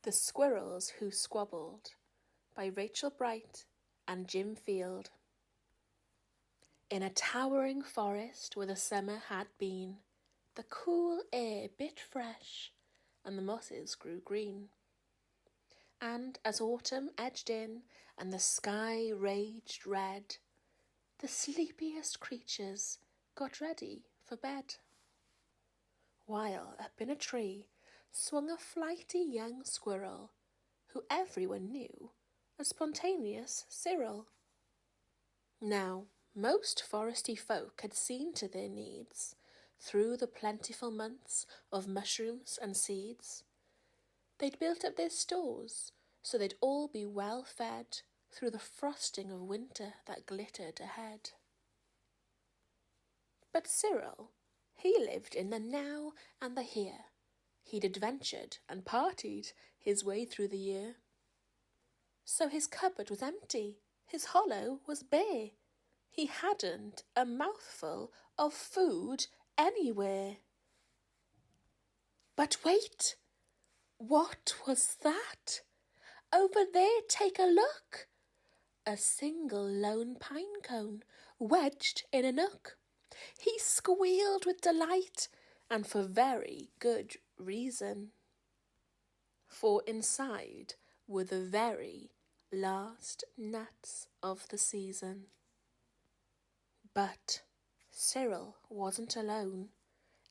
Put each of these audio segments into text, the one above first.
The Squirrels Who Squabbled by Rachel Bright and Jim Field. In a towering forest where the summer had been, the cool air bit fresh and the mosses grew green. And as autumn edged in and the sky raged red, the sleepiest creatures got ready for bed. While up in a tree swung a flighty young squirrel, who everyone knew as spontaneous Cyril. Now, most foresty folk had seen to their needs through the plentiful months of mushrooms and seeds. They'd built up their stores so they'd all be well fed through the frosting of winter that glittered ahead. But Cyril, he lived in the now and the here. He'd adventured and partied his way through the year. So his cupboard was empty, his hollow was bare. He hadn't a mouthful of food anywhere. But wait! What was that? Over there, take a look! A single lone pine cone wedged in a nook. He squealed with delight, and for very good reason. For inside were the very last nuts of the season. But Cyril wasn't alone.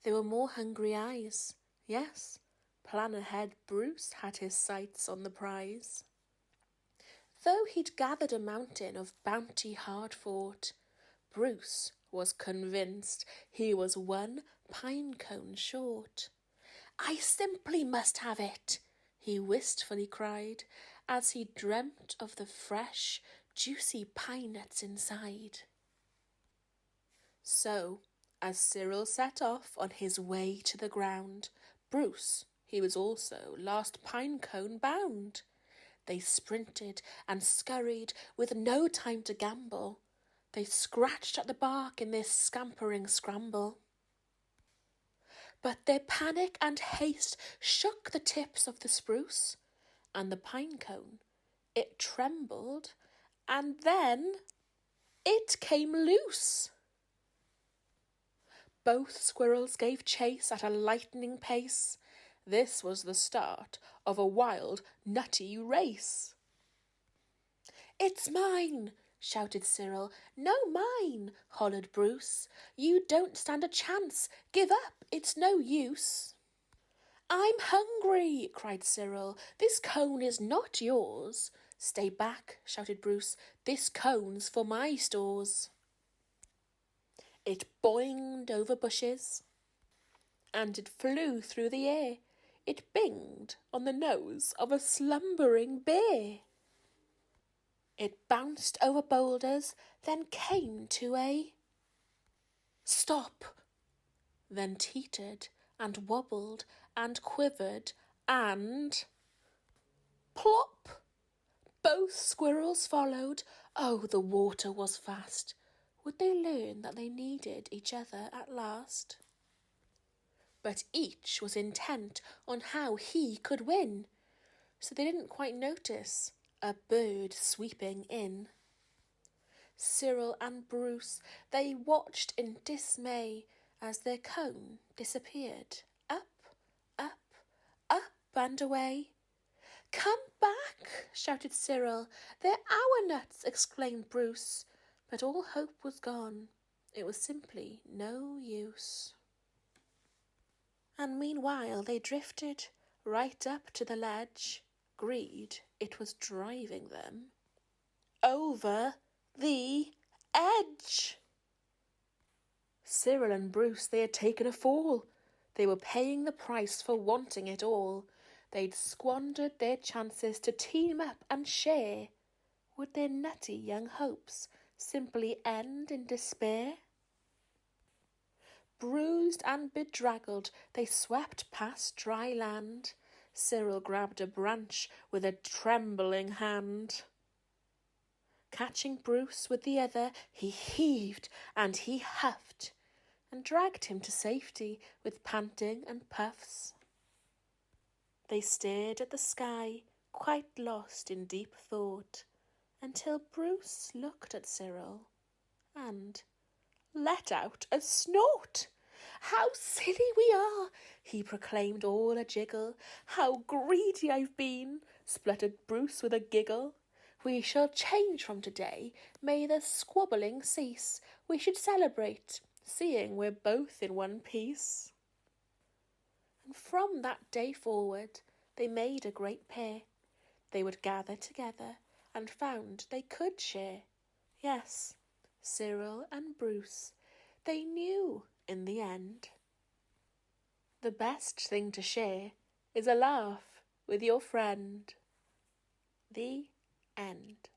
There were more hungry eyes. Yes, plan ahead Bruce had his sights on the prize. Though he'd gathered a mountain of bounty hard fought, Bruce was convinced he was one pine cone short. I simply must have it, he wistfully cried, as he dreamt of the fresh, juicy pine nuts inside. So, as Cyril set off on his way to the ground, Bruce, he was also last pine cone bound. They sprinted and scurried with no time to gamble. They scratched at the bark in their scampering scramble. But their panic and haste shook the tips of the spruce, and the pine cone, it trembled, and then it came loose. Both squirrels gave chase at a lightning pace. This was the start of a wild, nutty race. It's mine! Shouted Cyril. No, mine, hollered Bruce. You don't stand a chance. Give up, it's no use. I'm hungry, cried Cyril. This cone is not yours. Stay back, shouted Bruce. This cone's for my stores. It boinged over bushes, and it flew through the air. It binged on the nose of a slumbering bear. It bounced over boulders, then came to a stop, then teetered and wobbled and quivered and plop! Both squirrels followed. Oh, the water was fast. Would they learn that they needed each other at last? But each was intent on how he could win, so they didn't quite notice a bird sweeping in. Cyril and Bruce, they watched in dismay as their cone disappeared. Up, up, up and away. Come back, shouted Cyril. They're our nuts, exclaimed Bruce. But all hope was gone. It was simply no use. And meanwhile they drifted right up to the ledge. Greed, it was driving them over the edge. Cyril and Bruce, they had taken a fall. They were paying the price for wanting it all. They'd squandered their chances to team up and share. Would their nutty young hopes simply end in despair? Bruised and bedraggled, they swept past dry land. Cyril grabbed a branch with a trembling hand. Catching Bruce with the other, he heaved and he huffed and dragged him to safety with panting and puffs. They stared at the sky, quite lost in deep thought, until Bruce looked at Cyril and let out a snort. "How silly we are!" he proclaimed, all a jiggle. "How greedy I've been!" spluttered Bruce with a giggle. "We shall change from today. May the squabbling cease. We should celebrate, seeing we're both in one piece." And from that day forward, they made a great pair. They would gather together and found they could share. Yes, Cyril and Bruce, they knew in the end. The best thing to share is a laugh with your friend. The end.